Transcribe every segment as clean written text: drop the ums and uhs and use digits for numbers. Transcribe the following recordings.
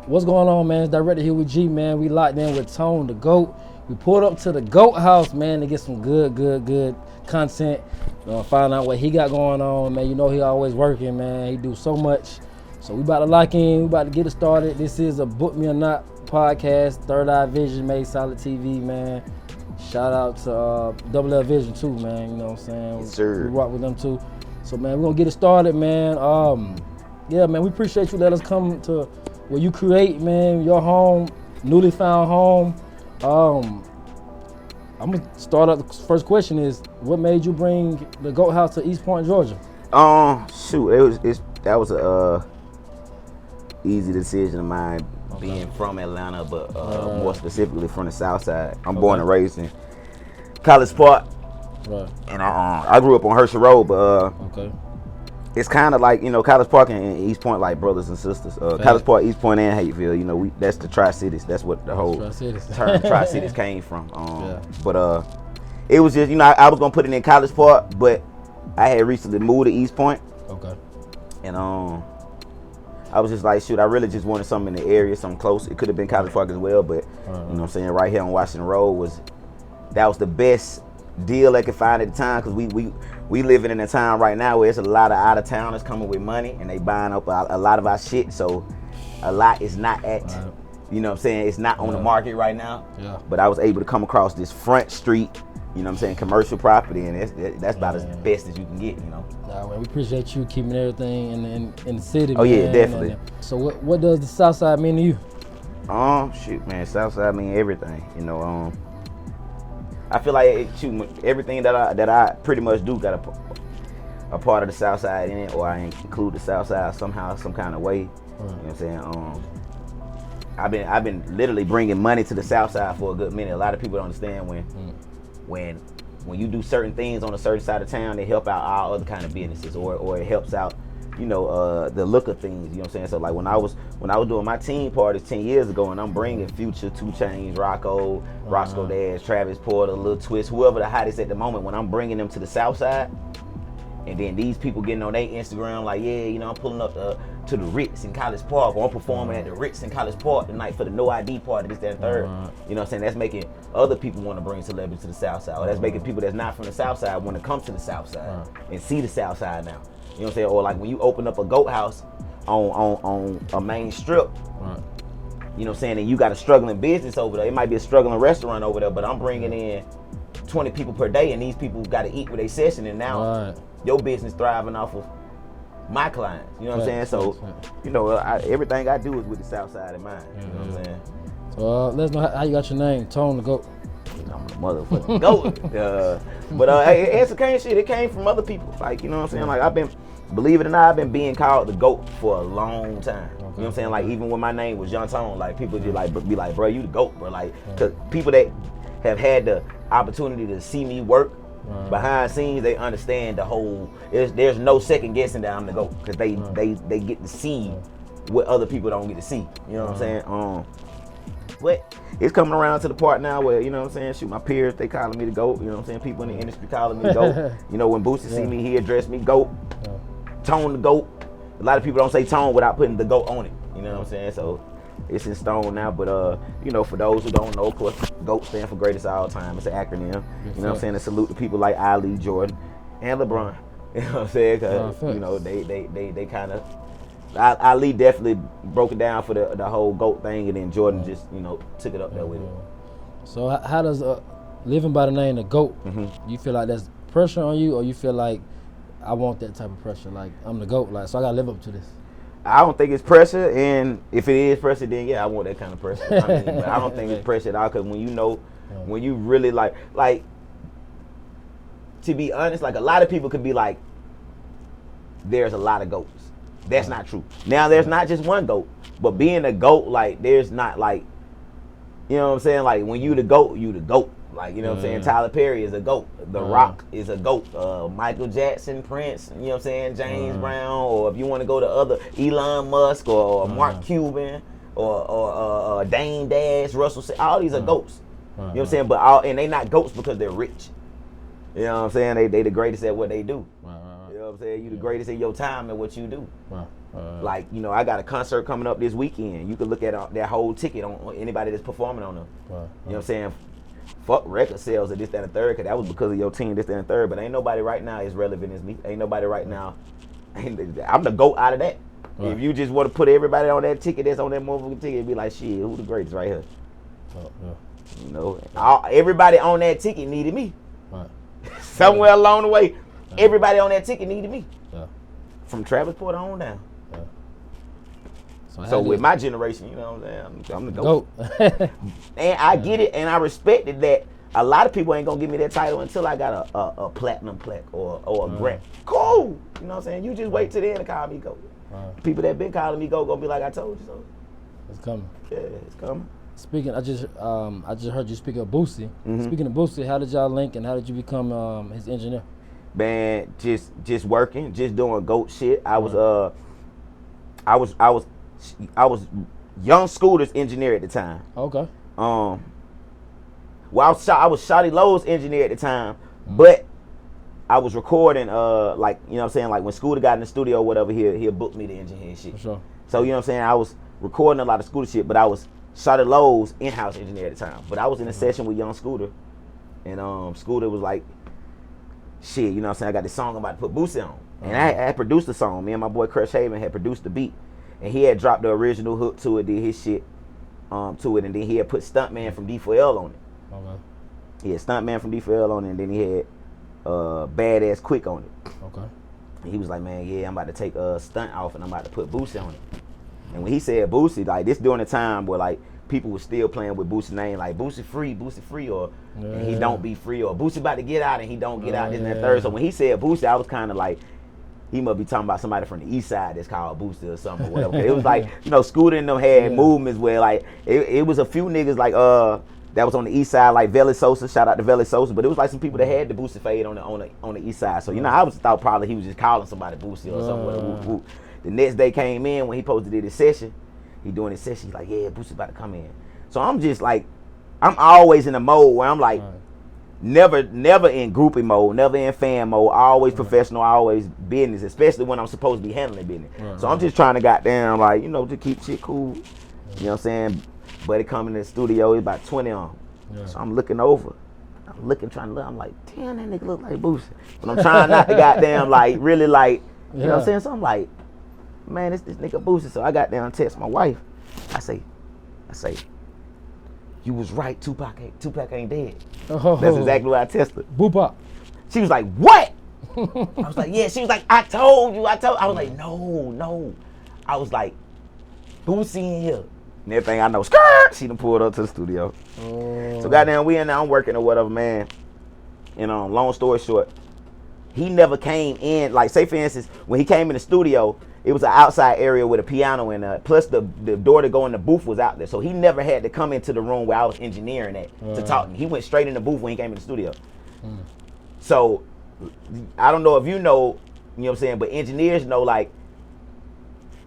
What's going on, man? It's Director Huey G, man. We locked in with Tone, the GOAT. We pulled up to the GOAT house, man, to get some good content. Find out what he got going on, man. You know he always working, man. He do so much. So we about to lock in. We about to get it started. This is a Book Me or Not podcast. Third Eye Vision made Solid TV, man. Shout out to Double L Vision too, man. You know what I'm saying? Yes, sir. We rock with them too. So, man, we're going to get it started, man. Yeah, man, we appreciate you let us come to where you create, man, your home, newly found home. I'm going to start out. The first question is, what made you bring the GOAT house to East Point, Georgia? That was a easy decision of mine, being from Atlanta, but more specifically from the South Side. I'm born and raised in College Park. Right. And I grew up on Hershey Road, but it's kind of like, College Park and East Point like brothers and sisters. College Park, East Point, and Hateville, that's the Tri-Cities. That's what the whole term Tri-Cities came from. But it was just, I was gonna put it in College Park, but I had recently moved to East Point. Okay. And I was just like, shoot, I really just wanted something in the area, something close. It could have been College Park as well, but you know what I'm saying, right here on Washington Road was the best deal I could find at the time, because we living in a time right now where it's a lot of out of towners coming with money and they buying up a lot of our shit. So a lot is not at, you know what I'm saying, it's not on the market right now. Yeah. But I was able to come across this front street, you know what I'm saying, commercial property, and that's about as best as you can get, Nah, man, we appreciate you keeping everything in the city. Oh, man. Yeah, definitely. So what does the South Side mean to you? Shoot, man, South Side mean everything. I feel like everything that I pretty much do got a part of the South Side in it, or I include the South Side somehow, some kind of way. You know what I'm saying? I've been literally bringing money to the South Side for a good minute. A lot of people don't understand when you do certain things on a certain side of town, they help out all other kind of businesses, or it helps out, the look of things. You know what I'm saying? So like when I was doing my teen parties 10 years ago, and I'm bringing Future, 2 Chainz, Roscoe Dash, Travis Porter, Lil Twist, whoever the hottest at the moment, when I'm bringing them to the South Side, and then these people getting on their Instagram like, yeah, I'm pulling up to the Ritz in College Park, or I'm performing at the Ritz in College Park tonight for the No ID party, this, that, and third. You know what I'm saying? That's making other people want to bring celebrities to the South Side, or that's making people that's not from the South Side want to come to the South Side and see the South Side now. You know what I'm saying? Or like when you open up a GOAT house on a main strip, you know what I'm saying, and you got a struggling business over there. It might be a struggling restaurant over there, but I'm bringing in 20 people per day, and these people got to eat with their session, and now your business thriving off of my clients. You know what I'm saying? So, everything I do is with the South Side in mind. You know what I'm saying? So let us know how you got your name, Tone the GOAT. I'm the motherfucking GOAT. But it's the shit. It came from other people. Like, you know what I'm saying? Like, believe it or not, I've been being called the GOAT for a long time. You know what I'm saying? Like, even when my name was Young Tone, like, people just be like, bro, you the GOAT, bro. Like, cause people that have had the opportunity to see me work behind scenes, they understand the whole. There's no second guessing that I'm the GOAT, because they get to see what other people don't get to see. You know what I'm saying? But it's coming around to the part now where, you know what I'm saying, shoot, my peers, they calling me the GOAT. You know what I'm saying? People in the industry calling me the GOAT. When Boosie see me, he address me GOAT. Tone the GOAT. A lot of people don't say Tone without putting the GOAT on it. You know what I'm saying? So it's in stone now. But for those who don't know, of course, GOAT stands for greatest of all time. It's an acronym. You know what I'm saying? To salute the people like Ali, Jordan, and LeBron. You know what I'm saying? Because they kind of. Ali definitely broke it down for the whole GOAT thing, and then Jordan just took it up there with it. So how does living by the name the GOAT? You feel like that's pressure on you, or you feel like I want that type of pressure? Like, I'm the GOAT, like, so I gotta live up to this. I don't think it's pressure, and if it is pressure, then yeah, I want that kind of pressure. But I don't think it's pressure at all, because when you really like, to be honest, like, a lot of people could be like, there's a lot of GOATs. That's not true. Now, there's not just one GOAT, but being a GOAT, like, there's not, like, you know what I'm saying? Like, when you the GOAT, you the GOAT. Like, you know what I'm saying? Tyler Perry is a GOAT. The Rock is a GOAT. Michael Jackson, Prince, you know what I'm saying? James Brown, or if you want to go to other, Elon Musk, or Mark Cuban, or Dame Dash, Russell, all these are GOATs. You know what I'm saying? But and they not GOATs because they're rich. You know what I'm saying? They the greatest at what they do. You know what I'm saying? You the greatest in your time and what you do. Like, you know, I got a concert coming up this weekend. You can look at that whole ticket on anybody that's performing on them. You know what I'm saying? Fuck record sales of this, that, and the third, because that was because of your team, this, that, and the third. But ain't nobody right now as relevant as me. Ain't nobody right now. I'm the GOAT out of that. If you just want to put everybody on that ticket that's on that motherfucking ticket, be like, shit, who the greatest right here? You know, everybody on that ticket needed me. Somewhere along the way, everybody on that ticket needed me. From Travis Porter on down. So with my generation, you know what I'm saying? I'm the GOAT. And I get it, and I respect it that a lot of people ain't gonna give me that title until I got a platinum plaque or a Grammy. Cool. You know what I'm saying? You just wait till the end to call me GOAT. People that been calling me GOAT gonna be like, I told you so. It's coming. Yeah, it's coming. Speaking, I just heard you speak of Boosie. Speaking of Boosie, how did y'all link and how did you become his engineer? Man, just working, just doing GOAT shit. I was Young Scooter's engineer at the time. Okay. Well, I was Shawty Lowe's engineer at the time, but I was recording, like, you know what I'm saying, like when Scooter got in the studio or whatever, he'll book me to engineer and shit. For sure. So, you know what I'm saying, I was recording a lot of Scooter shit, but I was Shawty Lowe's in-house engineer at the time. But I was in a session with Young Scooter, and Scooter was like, shit, you know what I'm saying, I got this song I'm about to put Boosie on. And I had produced the song. Me and my boy Crush Haven had produced the beat. And he had dropped the original hook to it, did his shit to it, and then he had put Stuntman from D4L on it. Okay. He had Stuntman from D4L on it, and then he had Badass Quick on it. Okay. And he was like, man, yeah, I'm about to take Stunt off and I'm about to put Boosie on it. And when he said Boosie, like this during the time where like people were still playing with Boosie's name, like Boosie free, or and he don't be free, or Boosie about to get out and he don't get out, this and that third. So when he said Boosie, I was kind of like, he must be talking about somebody from the east side that's called Boosie or something or whatever. It was like, you know, Scooter and them had movements where like, it was a few niggas like, that was on the east side, like Veli Sosa, shout out to Veli Sosa, but it was like some people that had the Boosie fade on the east side. So, you know, I thought probably he was just calling somebody Boosie or something. The next day came in when he supposed to do his session. He doing his session, he's like, yeah, Boosie about to come in. So I'm just like, I'm always in a mode where I'm like, never in groupie mode, never in fan mode, always professional, always business, especially when I'm supposed to be handling business. So I'm just trying to goddamn, like, you know, to keep shit cool. You know what I'm saying? Buddy coming in the studio, he's about 20 on. So I'm looking over. Trying to look. I'm like, damn, that nigga look like Boosie. But I'm trying not to goddamn, like, really, like, you know what I'm saying? So I'm like, man, this nigga Boosie. So I got down and text my wife. I say, you was right, Tupac ain't dead. That's exactly what I tested. Boop. She was like, what? I was like, yeah. She was like, I told you. I was like, no. I was like, Boosie in here. And everything I know, skirt, she done pulled up to the studio. So goddamn, we in there, I'm working or whatever, man. And long story short, he never came in, like say for instance, when he came in the studio, it was an outside area with a piano in plus the door to go in the booth was out there. So he never had to come into the room where I was engineering at to talk to me. He went straight in the booth when he came in the studio. So I don't know if you know what I'm saying, but engineers know, like,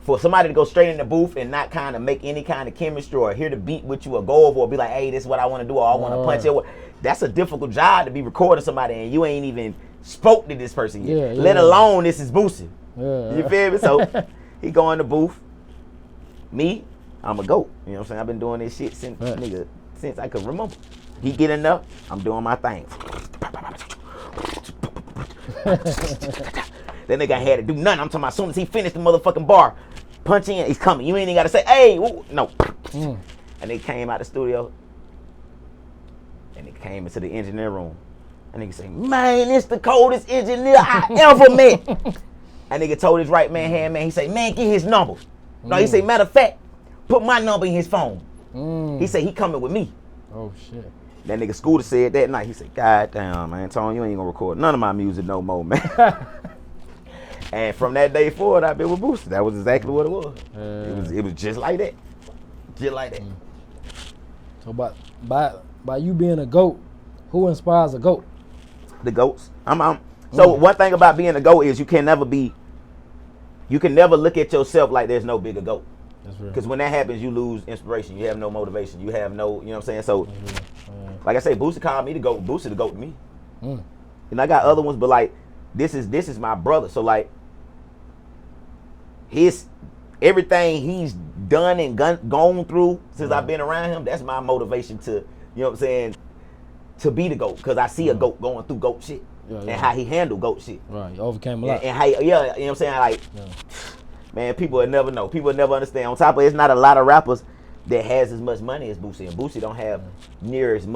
for somebody to go straight in the booth and not kind of make any kind of chemistry or hear the beat with you or go over or be like, hey, this is what I want to do or I want to punch it. That's a difficult job to be recording somebody and you ain't even spoke to this person yet. Let alone this is Boosie. You feel me? So he go in the booth. Me, I'm a GOAT. You know what I'm saying? I've been doing this shit since I could remember. He get in there, I'm doing my thing. That nigga had to do nothing. I'm talking about as soon as he finished the motherfucking bar, punch in, he's coming. You ain't even got to say, hey, woo. No. And they came out the studio, and they came into the engineer room. And nigga say, man, it's the coldest engineer I ever met. And nigga told his right hand man, he say, man, get his number. No, he say, matter of fact, put my number in his phone. He say, he coming with me. Oh, shit. That nigga Scooter said that night, he said, God damn, man, Tony, you ain't gonna record none of my music no more, man. And from that day forward, I've been with Boosie. That was exactly what it was. It was just like that. Just like that. So by you being a GOAT, who inspires a GOAT? The GOATs. So one thing about being a GOAT is you can never look at yourself like there's no bigger GOAT. Because when that happens, you lose inspiration. You have no motivation. You have no, you know what I'm saying? So, like I say, Boosie called me the GOAT. Boosie the GOAT to me. And I got other ones, but like, this is my brother. So like, everything he's done and gone through since I've been around him, that's my motivation to, you know what I'm saying, to be the GOAT. Because I see a GOAT going through GOAT shit. And how he handled GOAT shit. Right, he overcame a lot. And how, you know what I'm saying? Like, man, people will never know. People will never understand. On top of it, it's not a lot of rappers that has as much money as Boosie. And Boosie don't have near as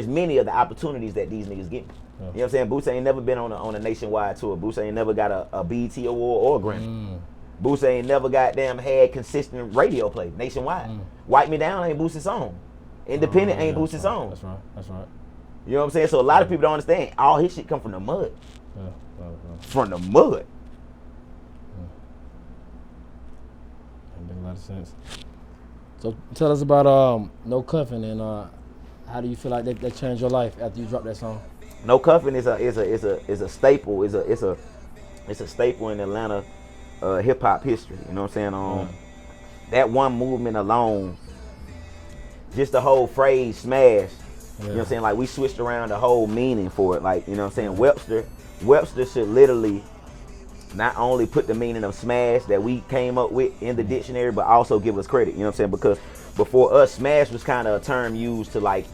many of the opportunities that these niggas get. You know what I'm saying? Boosie ain't never been on a nationwide tour. Boosie ain't never got a BET award or a Grammy. Boosie ain't never goddamn had consistent radio play nationwide. Wipe Me Down ain't Boosie's song. Independent ain't Boosie's song. That's right. That's right. You know what I'm saying? So a lot of people don't understand. All his shit come from the mud. From the mud. That makes a lot of sense. So tell us about No Cuffin' and how do you feel like that changed your life after you dropped that song? No Cuffin' is a staple. It's a staple in Atlanta hip hop history. You know what I'm saying? That one movement alone, just the whole phrase smash. You know what I'm saying? Like, we switched around the whole meaning for it. Like, you know what I'm saying? Webster should literally not only put the meaning of smash that we came up with in the dictionary, but also give us credit. You know what I'm saying? Because before us, smash was kind of a term used to like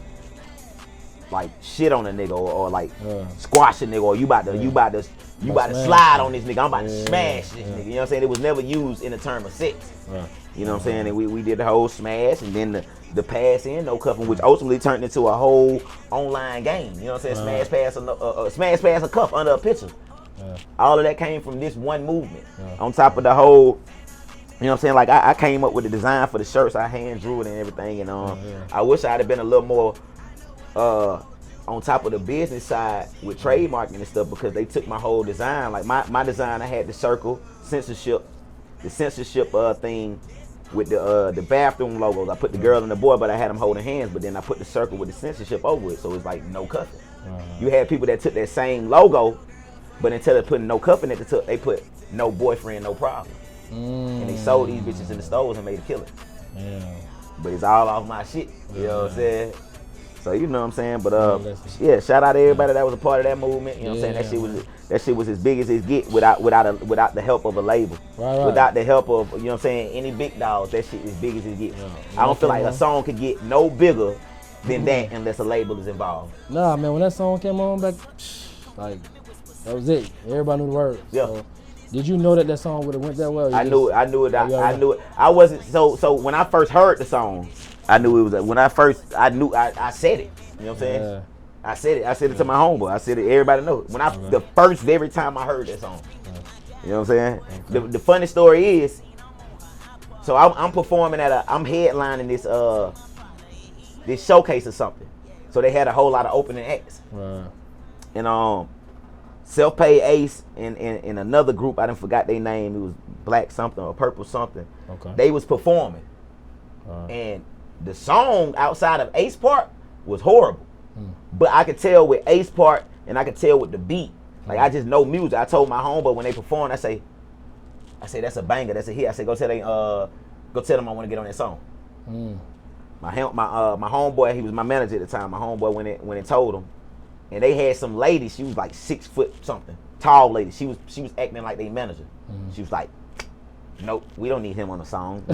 shit on a nigga or like squash a nigga, or you about to slide on this nigga. I'm about to smash this nigga. You know what I'm saying? It was never used in the term of sex. You know what I'm saying? And we did the whole smash, and then the pass in No Cuffin', which ultimately turned into a whole online game. You know what I'm saying? Smash pass a cuff under a picture. All of that came from this one movement. On top of the whole, you know what I'm saying? Like, I came up with the design for the shirts. I hand drew it and everything. And I wish I'd have been a little more on top of the business side with trademarking and stuff, because they took my whole design. Like, my design, I had the circle, censorship thing with the bathroom logos. I put the girl and the boy, but I had them holding hands, but then I put the circle with the censorship over it, so it's like No Cuffin'. You had people that took that same logo, but instead of putting No Cuffin' at the top, they put No Boyfriend, No Problem. And they sold these bitches in the stores and made a killing. But it's all off my shit, you know what I'm saying? So, you know what I'm saying? But shout out to everybody that was a part of that movement. You know what I'm saying? That shit was as big as it get without the help of a label. Without the help of, you know what I'm saying, any big dogs. That shit as big as it gets. I don't feel like a song could get no bigger than that unless a label is involved. Nah, man, when that song came on back, like, that was it. Everybody knew the words. So, did you know that song would have went that well? I knew it. I wasn't so when I first heard the song, I knew it was when I said it. You know what I'm saying? I said it to my homeboy. I said it, everybody knows. The very time I heard that song. You know what I'm saying? The funny story is, so I'm performing I'm headlining this showcase or something. So they had a whole lot of opening acts. And Self-Paid Ace and another group, I done forgot their name. It was Black something or Purple something. They was performing. And the song outside of Ace part was horrible. But I could tell with Ace part and I could tell with the beat. Like, I just know music. I told my homeboy when they performed, I say that's a banger, that's a hit. I said go tell them I want to get on that song. My homeboy, he was my manager at the time. My homeboy went and told him. And they had some lady, she was like 6 foot something, tall lady. She was acting like their manager. She was like, nope, we don't need him on the song.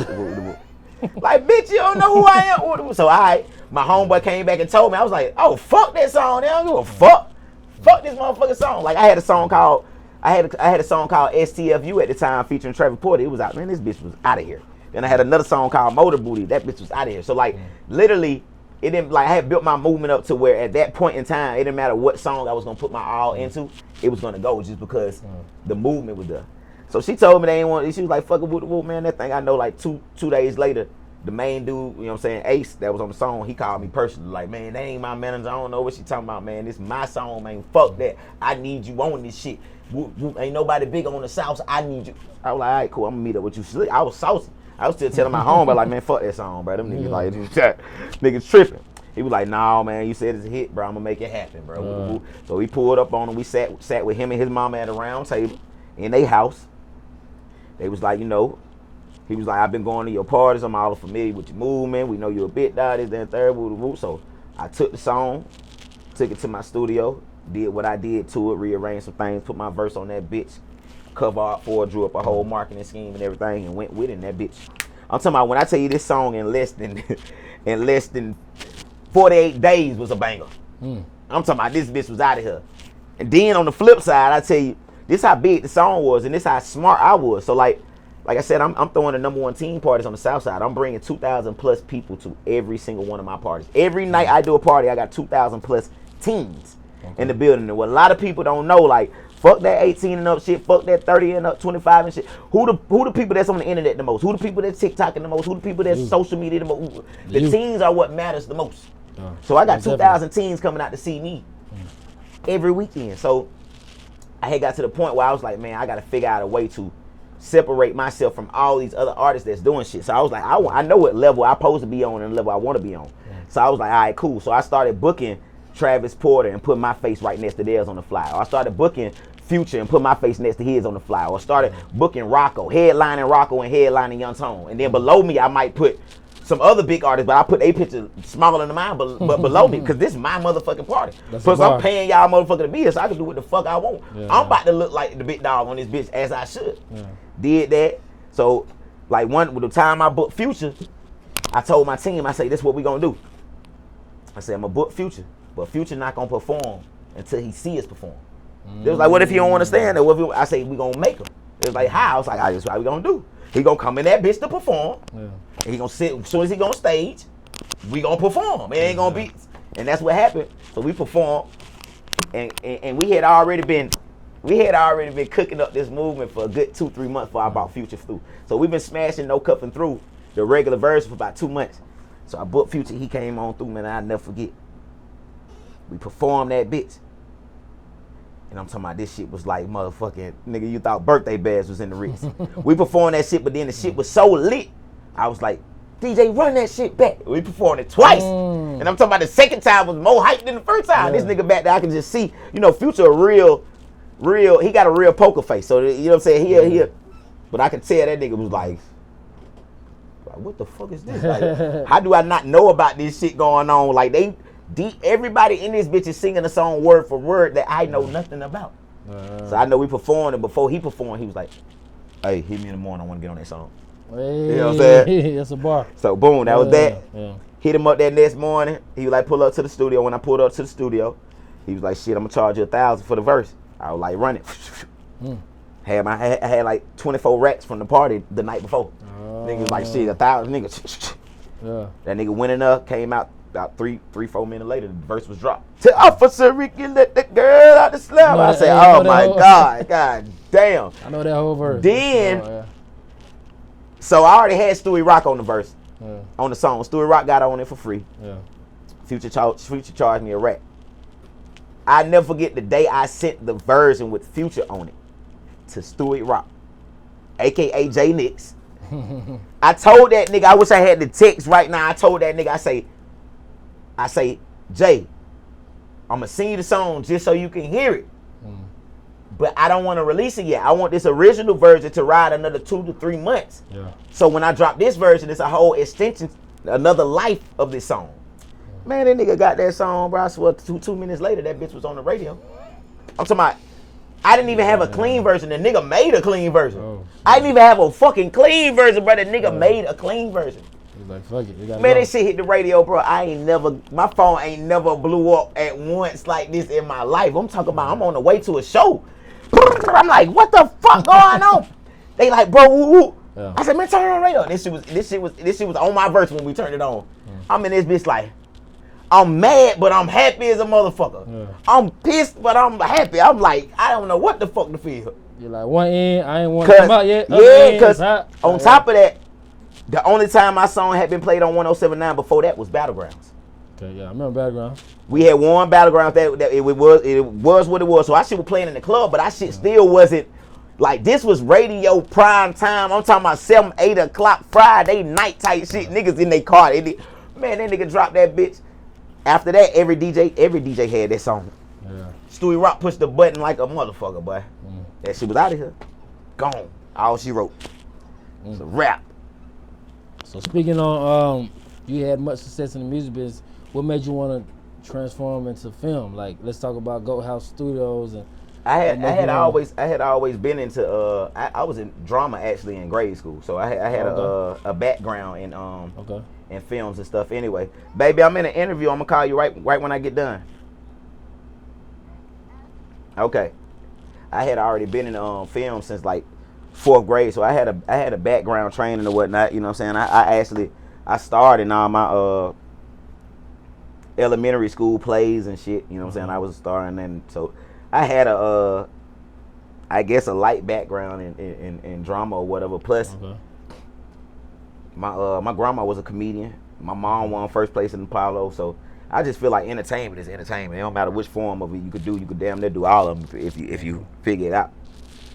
Like, bitch, you don't know who I am. So my homeboy came back and told me. I was like, oh, fuck that song. They don't give a fuck. Fuck this motherfucking song. Like, I had a song called STFU at the time featuring Trevor Porter. It was out, man, this bitch was out of here. Then I had another song called Motor Booty. That bitch was out of here. So, like, literally, it didn't, like, I had built my movement up to where at that point in time, it didn't matter what song I was gonna put my all into, it was gonna go just because the movement was there. So she told me they didn't want, she was like, fuck it, whoop, man, that thing. I know, like, two days later, the main dude, you know what I'm saying, Ace, that was on the song, he called me personally, like, man, that ain't my manager, I don't know what she talking about, man, this is my song, man, fuck that, I need you on this shit, ain't nobody big on the South, so I need you. I was like, all right, cool, I'm gonna meet up with you. I was saucy. I was still telling my homeboy, like, man, fuck that song, bro, them niggas, like, niggas tripping. He was like, nah, man, you said it's a hit, bro, I'm gonna make it happen, bro. So we pulled up on him, we sat with him and his mama at a round table in their house. They was like, you know, he was like, I've been going to your parties. I'm all familiar with your movement. We know you're a bit this, that, third, woo. So I took the song, took it to my studio, did what I did to it, rearranged some things, put my verse on that bitch, cover art for it, drew up a whole marketing scheme and everything, and went with it. And that bitch, I'm talking about when I tell you this song in less than 48 days was a banger. I'm talking about this bitch was out of here. And then on the flip side, I tell you, this how big the song was, and this how smart I was. So like I said, I'm throwing the #1 teen parties on the South Side. I'm bringing 2,000 plus people to every single one of my parties. Every night I do a party, I got 2,000 plus teens in the building. And what a lot of people don't know, like, fuck that 18 and up shit, fuck that 30 and up, 25 and shit. Who the people that's on the internet the most? Who the people that's TikToking the most? Who the people that's social media the most? The teens are what matters the most. So I got 2,000 teens coming out to see me every weekend. So I had got to the point where I was like, man, I got to figure out a way to separate myself from all these other artists that's doing shit. So I was like, I know what level I'm supposed to be on and the level I want to be on. So I was like, all right, cool. So I started booking Travis Porter and put my face right next to theirs on the flyer. Or I started booking Future and put my face next to his on the flyer. Or started booking Rocco, headlining Rocco and headlining Young Tone. And then below me, I might put some other big artists, but I put a picture smaller than mine, but below me, because this is my motherfucking party. Plus, I'm paying y'all motherfucker to be here, so I can do what the fuck I want. I'm about to look like the big dog on this bitch, as I should. Did that. So, like, with the time I booked Future, I told my team, I say, this is what we gonna do. I said, I'm gonna book Future, but Future not gonna perform until he see us perform. They was like, what if he don't understand that? I say, we gonna make him. It was like, how? I was like, this is what we gonna do. He gonna come in that bitch to perform. And he gonna sit, as soon as he go on stage, we gonna perform. It ain't gonna be, and that's what happened. So we performed, and we had already been cooking up this movement for a good 2-3 months before I bought Future through. So we've been smashing No Cuffing Through the regular version for about 2 months. So I booked Future, he came on through, man, I'll never forget. We performed that bitch. And I'm talking about this shit was like motherfucking, nigga, you thought birthday bags was in the wrist. We performed that shit, but then the shit was so lit. I was like, DJ, run that shit back. We performed it twice. And I'm talking about the second time was more hype than the first time. This nigga back there, I can just see, you know, Future a real, he got a real poker face. So, you know what I'm saying? He but I could tell that nigga was like, what the fuck is this? Like, how do I not know about this shit going on? Like, everybody in this bitch is singing a song word for word that I know nothing about. So I know we performed, and before he performed, he was like, hey, hit me in the morning, I want to get on that song. Hey, you know what I'm saying? That's a bar. So boom, that was that. Hit him up that next morning. He was like, pull up to the studio. When I pulled up to the studio, he was like, shit, I'm gonna charge you $1,000 for the verse. I was like, run it. I had like 24 racks from the party the night before. Nigga was like, shit, 1,000 niggas. That nigga went in there, came out about 3-4 minutes later, the verse was dropped. To Officer Ricky, let the girl out the slum. I said, oh my God damn. I know that whole verse. Then, so I already had Stewie Rock on the verse, on the song. Stewie Rock got on it for free. Future charged me a rack. I never forget the day I sent the version with Future on it to Stewie Rock, aka J Nix. I told that nigga, I wish I had the text right now. I told that nigga, I say, Jay, I'm gonna sing you the song just so you can hear it. But I don't want to release it yet. I want this original version to ride another 2 to 3 months. So when I drop this version, it's a whole extension, another life of this song. Man, that nigga got that song, bro. I swear, two minutes later, that bitch was on the radio. I'm talking about, I didn't even have a clean version. The nigga made a clean version. I didn't even have a fucking clean version, bro. The nigga made a clean version. He's like, fuck it. Man, that shit hit the radio, bro. My phone ain't never blew up at once like this in my life. I'm talking about, I'm on the way to a show. I'm like, what the fuck going on? They like, bro, woo. I said, man, turn it on the radio. This shit was on my verse when we turned it on. I'm in this bitch like, I'm mad, but I'm happy as a motherfucker. I'm pissed, but I'm happy. I'm like, I don't know what the fuck to feel. You're like, one end, I ain't want to come out yet. Yeah, because on top of that, the only time my song had been played on 107.9 before that was Battlegrounds. Okay, yeah, I remember Battlegrounds. We had one Battlegrounds that it was what it was. So our shit was playing in the club, but our shit still wasn't, like, this was radio prime time. I'm talking about 7, 8 o'clock Friday night type shit. Niggas in their car. Man, that nigga dropped that bitch. After that, every DJ had that song. Stewie Rock pushed the button like a motherfucker, boy. That shit was out of here. Gone. All she wrote. It's a rap. So speaking on, you had much success in the music business. What made you want to transform into film? Like, let's talk about Goat House Studios and I had always been into I was in drama actually in grade school, so I had a background in films and stuff. Anyway, baby, I'm in an interview. I'm gonna call you right when I get done. Okay, I had already been in film since like 4th grade, so I had a background training or whatnot. You know what I'm saying? I started in all my elementary school plays and shit. You know what I'm saying? I was a star, and then so I had I guess a light background in drama or whatever. Plus, my grandma was a comedian. My mom won 1st place in Apollo, so I just feel like entertainment is entertainment. It don't matter which form of it you could do. You could damn near do all of them if you figure it out.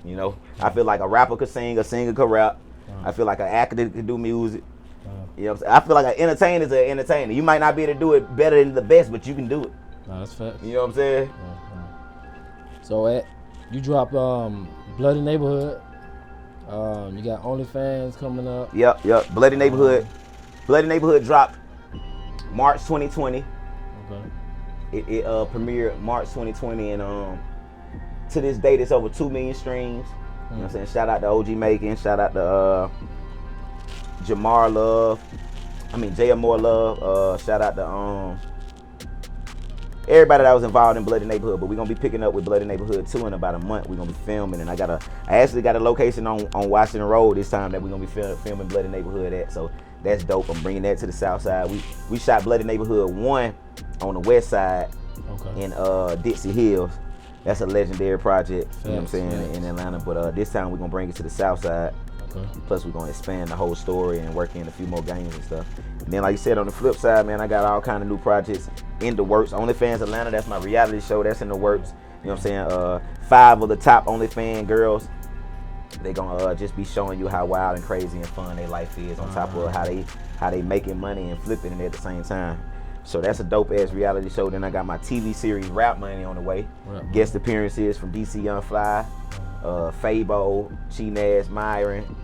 You know, I feel like a rapper could sing, a singer could rap. I feel like an actor could do music. You know what I'm saying? I feel like an entertainer is an entertainer. You might not be able to do it better than the best, but you can do it. No, that's facts. You know what I'm saying? So you dropped Bloody Neighborhood. You got OnlyFans coming up. Yep. Bloody Neighborhood. Bloody Neighborhood dropped March 2020. Okay. It premiered March 2020, and to this date it's over 2 million streams. You know what I'm saying? Shout out to OG Macon. Shout out to Jamar Love. Moore Love. Shout out to everybody that was involved in Bloody Neighborhood. But we're gonna be picking up with Bloody Neighborhood 2 in about a month. We're gonna be filming, and I actually got a location on Washington Road this time that we're gonna be filming Bloody Neighborhood at. So that's dope. I'm bringing that to the south side. We shot Bloody Neighborhood 1 on the west side in Dixie Hills. That's a legendary project, you know what I'm saying, in Atlanta. But this time we're gonna bring it to the south side. Plus we're gonna expand the whole story and work in a few more games and stuff. And then like you said, on the flip side, man, I got all kind of new projects in the works. OnlyFans Atlanta, that's my reality show, that's in the works. You know what I'm saying? 5 of the top OnlyFans girls, they gonna just be showing you how wild and crazy and fun their life is, on top of how they making money and flipping it at the same time. So that's a dope ass reality show. Then I got my TV series Rap Money on the way. Guest appearances from DC Young Fly, Fabo, Chi Nash, Myron,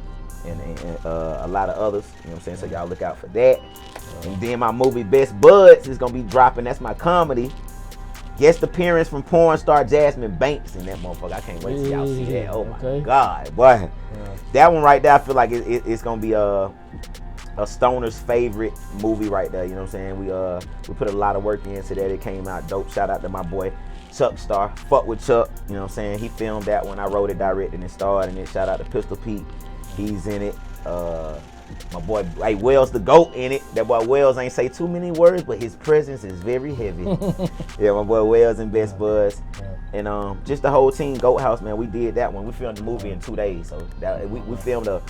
and a lot of others. You know what I'm saying? So y'all look out for that. And then my movie Best Buds is gonna be dropping. That's my comedy. Guest appearance from porn star Jasmine Banks in that motherfucker. I can't wait till y'all see that. Oh my God, boy. That one right there, I feel like it's gonna be a stoner's favorite movie right there. You know what I'm saying? We put a lot of work into that. It came out dope. Shout out to my boy Chuck Star. Fuck with Chuck. You know what I'm saying? He filmed that one. I wrote it, directed, and starred in it. Shout out to Pistol Pete. He's in it. My boy Wells the GOAT in it. That boy Wells ain't say too many words, but his presence is very heavy. Yeah, my boy Wells in Best Buds. And just the whole team, Goat House, man, we did that one. We filmed the movie in 2 days. So we filmed a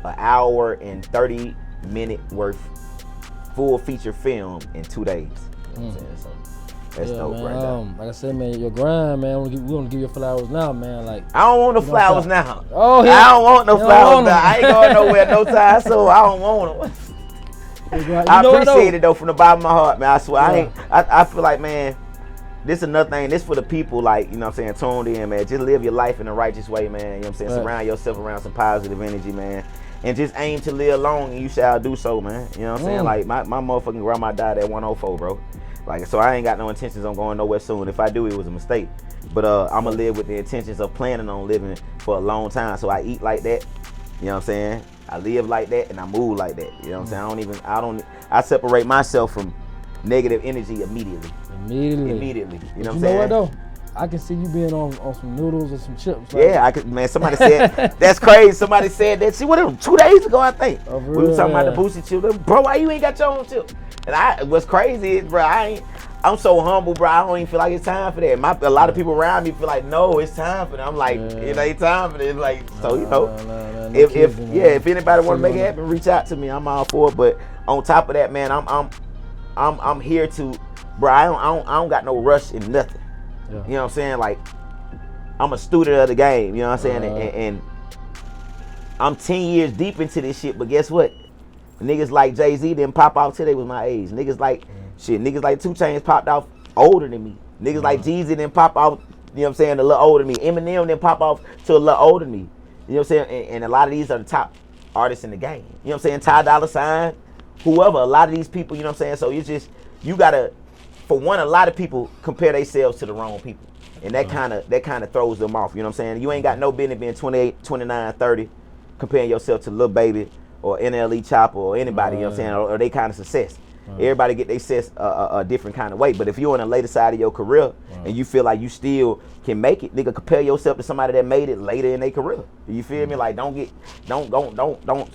hour and 30-minute worth full feature film in 2 days. You know what I'm saying? So that's dope, man. Right there. Like I said, man, your grind, man. We want to give you flowers now, man. Like I don't want no flowers now. Oh, yeah. I don't want no flowers now. I ain't going nowhere no time, so I don't want them. I appreciate it though from the bottom of my heart, man. I swear, I feel like, man, this is another thing. This for the people, like, you know what I'm saying, tuned in, man. Just live your life in the righteous way, man. You know what I'm saying? Right. Surround yourself around some positive energy, man. And just aim to live long, and you shall do so, man. You know what I'm saying? Like, my motherfucking grandma died at 104, bro. Like, so I ain't got no intentions on going nowhere soon. If I do, it was a mistake. But I'm going to live with the intentions of planning on living for a long time. So I eat like that. You know what I'm saying? I live like that, and I move like that. You know what I'm saying? I separate myself from negative energy immediately. You know what I'm saying? You know what, though? I can see you being on some noodles or some chips. Like, yeah, I could. Man, somebody said that's crazy. Somebody said that. See, what? 2 days ago, I think we were talking about the Boosie chips. Bro, why you ain't got your own chips? And what's crazy is, bro, I'm so humble, bro. I don't even feel like it's time for that. A lot of people around me feel like, no, it's time for that. I'm like, it ain't time for that. Like, so you know, if anybody want to make it happen, reach out to me. I'm all for it. But on top of that, man, I'm here to, bro. I don't got no rush in nothing. Yeah. You know what I'm saying? Like, I'm a student of the game, you know what I'm saying? And I'm 10 years deep into this shit, but guess what? Niggas like Jay-Z didn't pop out till they was my age. Niggas like 2 Chainz popped out older than me. Niggas like Jeezy didn't pop out, you know what I'm saying, a little older than me. Eminem didn't pop out to a little older than me. You know what I'm saying? And a lot of these are the top artists in the game. You know what I'm saying? Ty Dolla $ign, whoever, a lot of these people, you know what I'm saying? So you gotta, for one, a lot of people compare themselves to the wrong people. And that kind of throws them off. You know what I'm saying? You ain't got no business being 28, 29, 30, comparing yourself to Lil Baby or NLE Chopper or anybody. You know what I'm saying? Or they kind of success. Everybody get their success a different kind of way. But if you're on the later side of your career and you feel like you still can make it, nigga, compare yourself to somebody that made it later in their career. You feel me? Like don't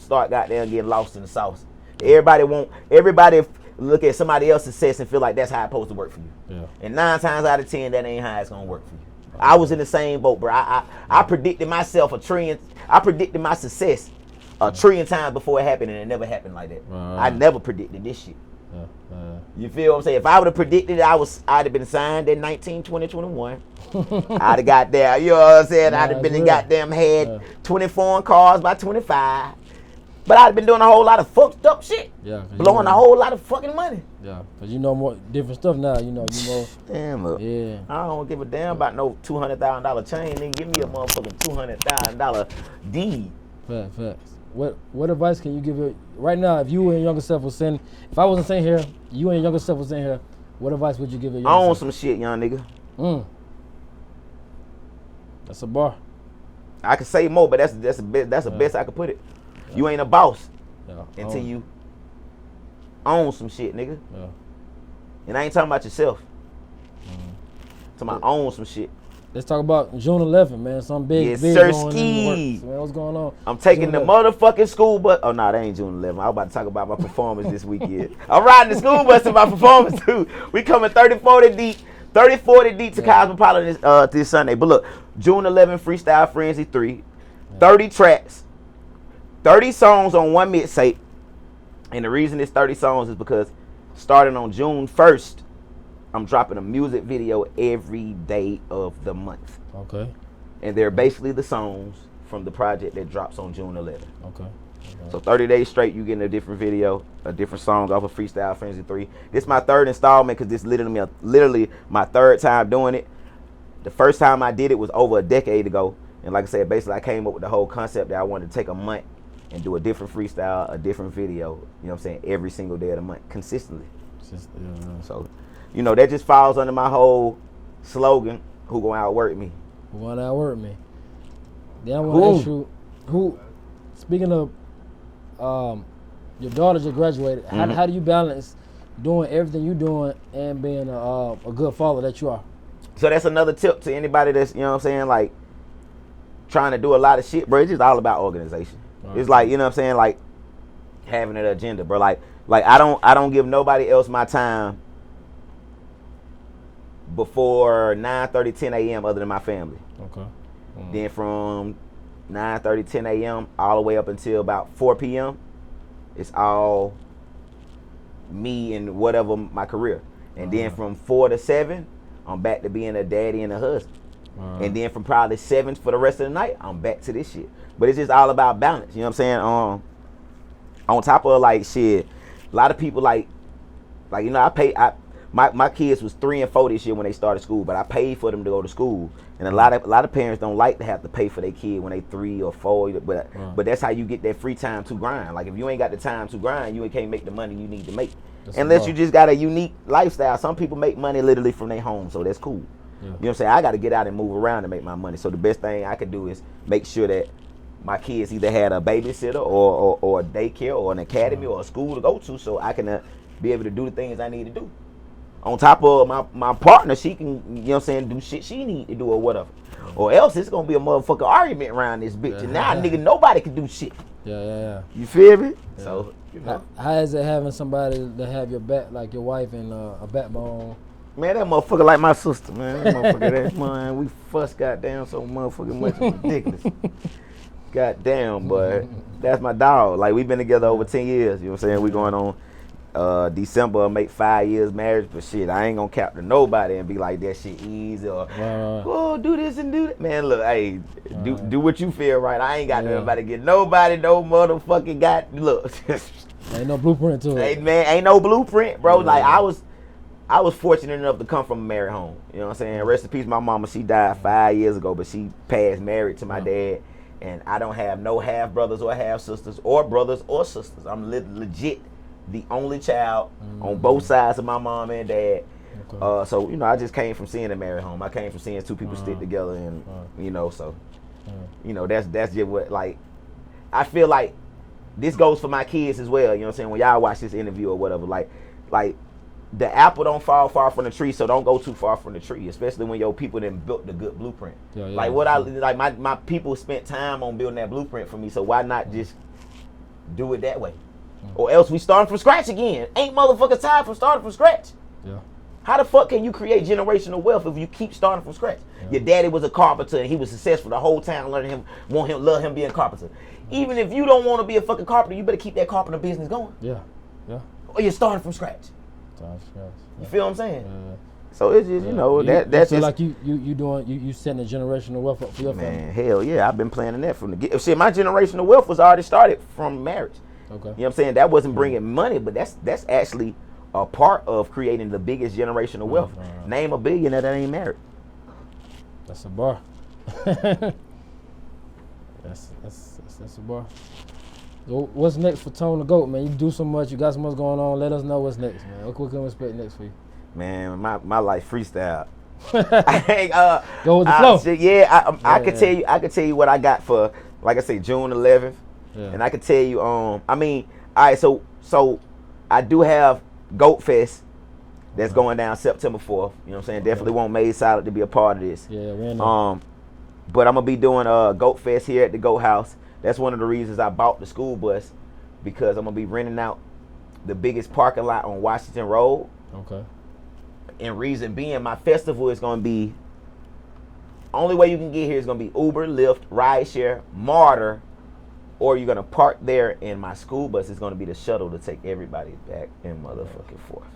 start goddamn getting lost in the sauce. Everybody look at somebody else's success and feel like that's how it's supposed to work for you. Yeah. And 9 times out of 10, that ain't how it's gonna work for you. I was in the same boat, bro. I predicted myself I predicted my success a trillion times before it happened, and it never happened like that. I never predicted this shit. You feel what I'm saying? If I would have predicted it, I'd have been signed in 19, 20, 21. I'd have got there. You know what I'm saying? I'd have been in goddamn had 20 foreign cars by 25. But I'd have been doing a whole lot of fucked up shit. Yeah. Blowing a whole lot of fucking money. Yeah. Because you know more different stuff now. You know more. Damn, look. Yeah. I don't give a damn about no $200,000 chain. Nigga, give me a motherfucking $200,000 deed. Facts. What advice can you give it right now? If you and your younger self was saying, if I wasn't saying here, you and your younger self was saying here, what advice would you give your younger self? Own some shit, young nigga. That's a bar. I could say more, but that's the best I could put it. Yeah. You ain't a boss until you own some shit, nigga. Yeah. And I ain't talking about yourself. Talking about own some shit. Let's talk about June 11th, man. Some big, yes, big sir, going in the works. What's going on? I'm taking the motherfucking school bus. Oh, no, that ain't June 11th. I was about to talk about my performance this weekend. I'm riding the school bus to my performance, too. We coming 30-40 deep to Cosmopolitan this Sunday. But look, June 11th, Freestyle Frenzy 3. 30 tracks. 30 songs on one mixtape. And the reason it's 30 songs is because starting on June 1st, I'm dropping a music video every day of the month. Okay. And they're basically the songs from the project that drops on June 11th. Okay. So 30 days straight, you getting a different video, a different song off of Freestyle Frenzy 3. This is my third installment because this literally my third time doing it. The first time I did it was over a decade ago. And like I said, basically I came up with the whole concept that I wanted to take a month and do a different freestyle, a different video, you know what I'm saying, every single day of the month, consistently. So, you know, that just falls under my whole slogan, who gonna outwork me? Who gonna outwork me? Then I want to ask you, speaking of your daughter just graduated, how do you balance doing everything you doing and being a good father that you are? So that's another tip to anybody that's, you know what I'm saying, like trying to do a lot of shit, bro. It's just all about organization. Right. It's like, you know what I'm saying, like having an agenda, bro. Like I don't give nobody else my time before 9:30, 10 a.m. other than my family. Okay. Then from 9:30, 10 a.m. all the way up until about 4 p.m. it's all me and whatever my career. And then from 4 to 7, I'm back to being a daddy and a husband. And then from probably 7 for the rest of the night, I'm back to this shit. But it's just all about balance, you know what I'm saying? On top of like shit, a lot of people like you know, my kids was 3 and 4 this year when they started school, but I paid for them to go to school. And a lot of parents don't like to have to pay for their kid when they 3 or 4, but that's how you get that free time to grind. Like if you ain't got the time to grind, you can't make the money you need to make. Unless you just got a unique lifestyle. Some people make money literally from their home, so that's cool. Yeah. You know what I'm saying? I got to get out and move around to make my money. So the best thing I could do is make sure that my kids either had a babysitter or a daycare or an academy or a school to go to, so I can be able to do the things I need to do. On top of my partner, she can, you know what I'm saying, do shit she need to do or whatever. Or else it's going to be a motherfucking argument around this bitch. And now, nigga, nobody can do shit. Yeah. You feel me? Yeah. So, you know. How is it having somebody to have your back, like your wife and a backbone? Man, that motherfucker like my sister, man. That motherfucker, man, we fuss goddamn so motherfucking much. It's ridiculous. Goddamn, boy. That's my dog. Like, we've been together over 10 years. You know what I'm saying? We going on December, make 5 years marriage, but shit, I ain't gonna cap to nobody and be like that shit easy or oh, do this and do that. Man, look, hey, do what you feel right. I ain't got nobody get nobody no motherfucking look. Ain't no blueprint to it. Hey man, ain't no blueprint, bro. Like I was fortunate enough to come from a married home. You know what I'm saying? Rest in peace, my mama. She died 5 years ago, but she passed married to my dad. And I don't have no half brothers or half sisters or brothers or sisters. I'm legit the only child on both sides of my mom and dad. Okay. So you know, I just came from seeing a married home. I came from seeing two people stick together, and you know, so you know, that's just what, like, I feel like this goes for my kids as well. You know what I'm saying? When y'all watch this interview or whatever, like the apple don't fall far from the tree, so don't go too far from the tree, especially when your people done built the good blueprint. Like what my people spent time on building that blueprint for me, so why not just do it that way? Or else we starting from scratch again. Ain't motherfuckers tired from starting from scratch. Yeah. How the fuck can you create generational wealth if you keep starting from scratch? Your daddy was a carpenter and he was successful. The whole town love him being a carpenter. Even if you don't want to be a fucking carpenter, you better keep that carpenter business going. Yeah. Or you're starting from scratch. You feel what I'm saying? So it's just, you know, that's just just like you setting a generational wealth up for your family. Man, hell yeah, I've been planning that from the get. Shit, my generational wealth was already started from marriage. Okay. You know what I'm saying? That wasn't bringing money, but that's actually a part of creating the biggest generational wealth. Name a billionaire that ain't married. That's a bar. that's a bar. So what's next for Tone the Goat, man? You do so much, you got so much going on. Let us know what's next, man. What can we expect next for you? Man, my life freestyle. Go with the flow. I could tell you what I got for, like I say, June 11th, and I could tell you. I mean, all right. So I do have Goat Fest that's going down September 4th. You know what I'm saying? Definitely want Made Solid to be a part of this. Yeah, we know. But I'm gonna be doing Goat Fest here at the Goat House. That's one of the reasons I bought the school bus, because I'm gonna be renting out the biggest parking lot on Washington Road. Okay. And reason being, my festival is gonna be, only way you can get here is gonna be Uber, Lyft, rideshare, Martyr, or you're gonna park there, and my school bus is gonna be the shuttle to take everybody back and motherfucking forth.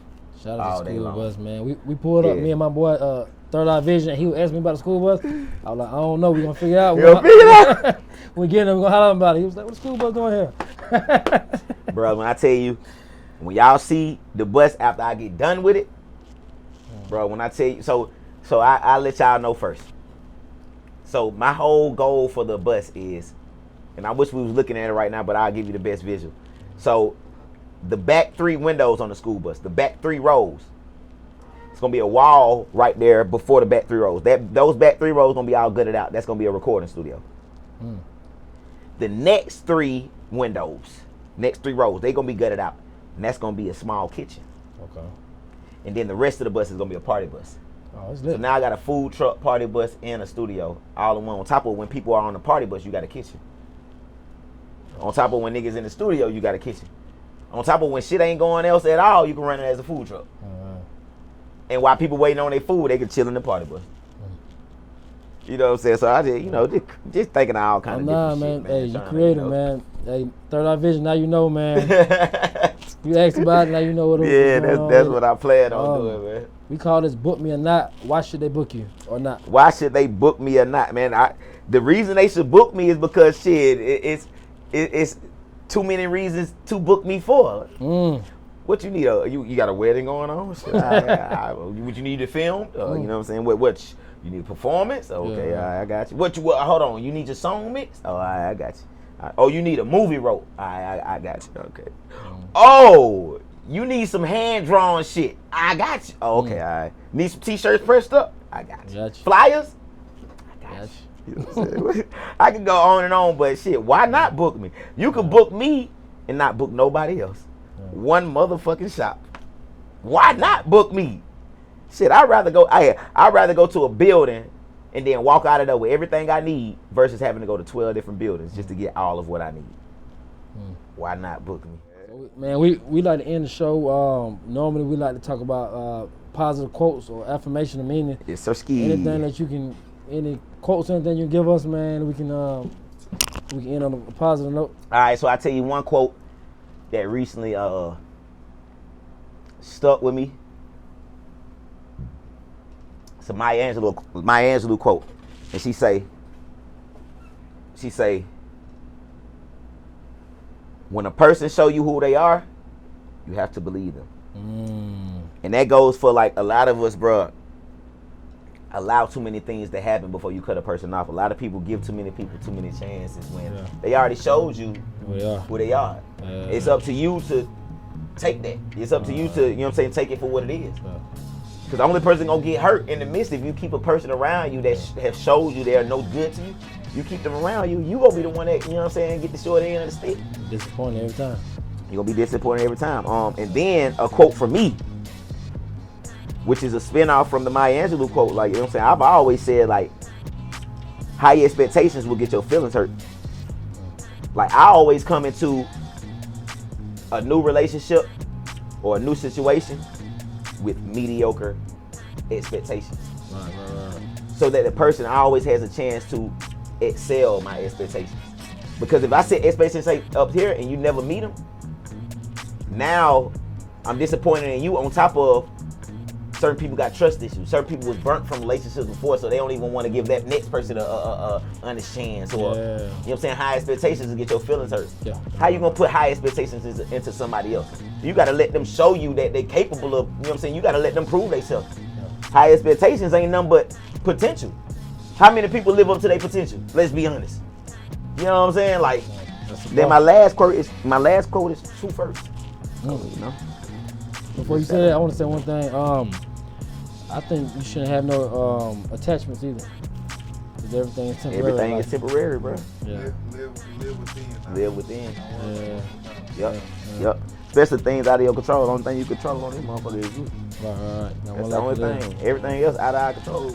Shout out to the school bus, man. We pulled up, me and my boy, Third Eye Vision. He asked me about the school bus. I was like, I don't know. We're going to figure it out. When we get him, we're going to holler about it. He was like, what the school bus doing here? Bro, when I tell you, when y'all see the bus after I get done with it, bro, when I tell you, so I'll let y'all know first. So my whole goal for the bus is, and I wish we was looking at it right now, but I'll give you the best visual. So the back 3 windows on the school bus, the back 3 rows, it's gonna be a wall right there before the back 3 rows. Those back 3 rows gonna be all gutted out. That's gonna be a recording studio. The next 3 windows, next 3 rows, they gonna be gutted out, and that's gonna be a small kitchen. Okay. And then the rest of the bus is gonna be a party bus. Oh, it's lit. So now I got a food truck, party bus, and a studio all in one. On top of when people are on the party bus, you got a kitchen. On top of when niggas in the studio, you got a kitchen. On top of when shit ain't going else at all, you can run it as a food truck. And while people waiting on their food, they can chill in the party bus. You know what I'm saying? So I just, you know, just thinking of all kind of different man. shit, man. Hey, you creative, man. Hey, Third Eye Vision, now you know, man. You asked about it, now you know what it was. Yeah, that's what I plan on doing, man. We call this Book Me or Not. Why should they book you or not? Why should they book me or not, man? The reason they should book me is because shit, it's too many reasons to book me for. What you need? You got a wedding going on? Shit, what you need to film? You know what I'm saying? What you need a performance? Okay, Yeah. I got you. Hold on, you need your song mix? Oh, I got you. You need a movie wrote? I got you. Okay. Oh, you need some hand drawn shit? I got you. Oh, okay. I need some t-shirts pressed up? I got you. Flyers? I got you. You know what I'm saying? I can go on and on, but shit, why not book me? You could book me and not book nobody else. One motherfucking shop. Why not book me? Shit, I'd rather go to a building and then walk out of there with everything I need versus having to go to 12 different buildings just to get all of what I need. Why not book me? Man, we like to end the show. Normally we like to talk about positive quotes or affirmation of meaning. It's so ski. Anything that you can, any quotes, anything you can give us, man, we can end on a positive note. All right, so I tell you one quote that recently stuck with me. It's a Maya Angelou quote, and she say, when a person show you who they are, you have to believe them. And that goes for like a lot of us, bro. Allow too many things to happen before you cut a person off. A lot of people give too many people too many chances when they already showed you who they are. It's up to you to take that. It's up to you to, you know what I'm saying, take it for what it is. Because the only person gonna get hurt in the midst, if you keep a person around you that have showed you they're no good to you, you keep them around you, you gonna be the one that, you know what I'm saying, get the short end of the stick. Disappointed every time. You're gonna be disappointed every time. And then a quote from me, which is a spinoff from the Maya Angelou quote, like, you know what I'm saying? I've always said, like, high expectations will get your feelings hurt. Like, I always come into a new relationship or a new situation with mediocre expectations. Right. So that the person always has a chance to excel my expectations. Because if I set expectations up here and you never meet them, now I'm disappointed in you on top of certain people got trust issues. Certain people was burnt from relationships before, so they don't even want to give that next person a honest chance. Or, you know what I'm saying, high expectations to get your feelings hurt. Yeah. How you gonna put high expectations into somebody else? You gotta let them show you that they capable of, you know what I'm saying, you gotta let them prove themselves. Yeah. High expectations ain't nothing but potential. How many people live up to their potential? Let's be honest. You know what I'm saying? Like, then my last quote is truth hurts. You know? Before you say that, I want to say one thing. I think you shouldn't have no attachments either. Because everything is temporary. Everything is temporary, bro. Yeah. Live within. Live within. Yeah. Yep. Especially things out of your control. The only thing you control on this motherfucker is you. Right. That's the only thing. Everything else out of our control,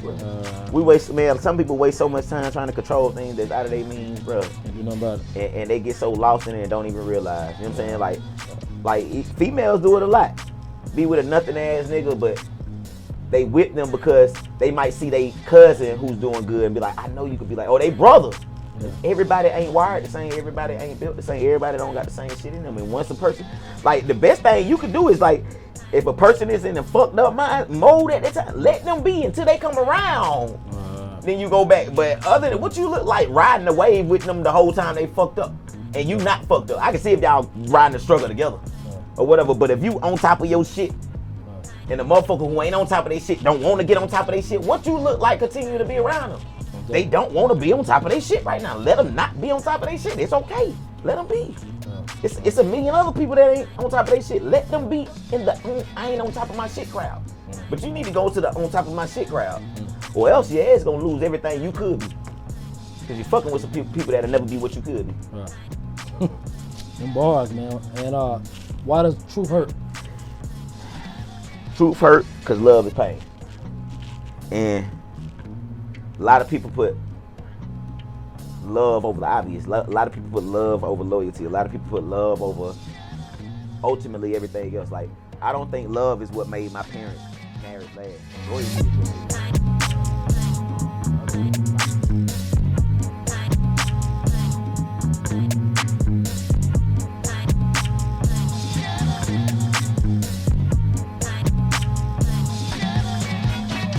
bro. Some people waste so much time trying to control things that's out of their means, bro. Can't do nothing about it. And they get so lost in it and don't even realize. You know what I'm saying? Like females do it a lot. Be with a nothing ass nigga, but they whip them because they might see their cousin who's doing good and be like, I know you could be like, oh, they brother. Yeah. Everybody ain't wired the same. Everybody ain't built the same. Everybody don't got the same shit in them. And once a person, like, the best thing you can do is, like, if a person is in a fucked up mind mode at that time, let them be until they come around. Then you go back. But other than what you look like riding the wave with them the whole time they fucked up, and you not fucked up. I can see if y'all riding the struggle together or whatever. But if you on top of your shit, and the motherfucker who ain't on top of their shit don't want to get on top of their shit, what you look like continue to be around them. They don't want to be on top of their shit right now. Let them not be on top of their shit. It's okay. Let them be. It's a million other people that ain't on top of their shit. Let them be in the I ain't on top of my shit crowd. But you need to go to the on top of my shit crowd. Or else your ass gonna lose everything you could be. Because you're fucking with some people that'll never be what you could be. Right. Them bars, man. And why does truth hurt? Truth hurt because love is pain. And a lot of people put love over the obvious. A lot of people put love over loyalty. A lot of people put love over ultimately everything else. Like, I don't think love is what made my parents' marriage last. Loyalty is what made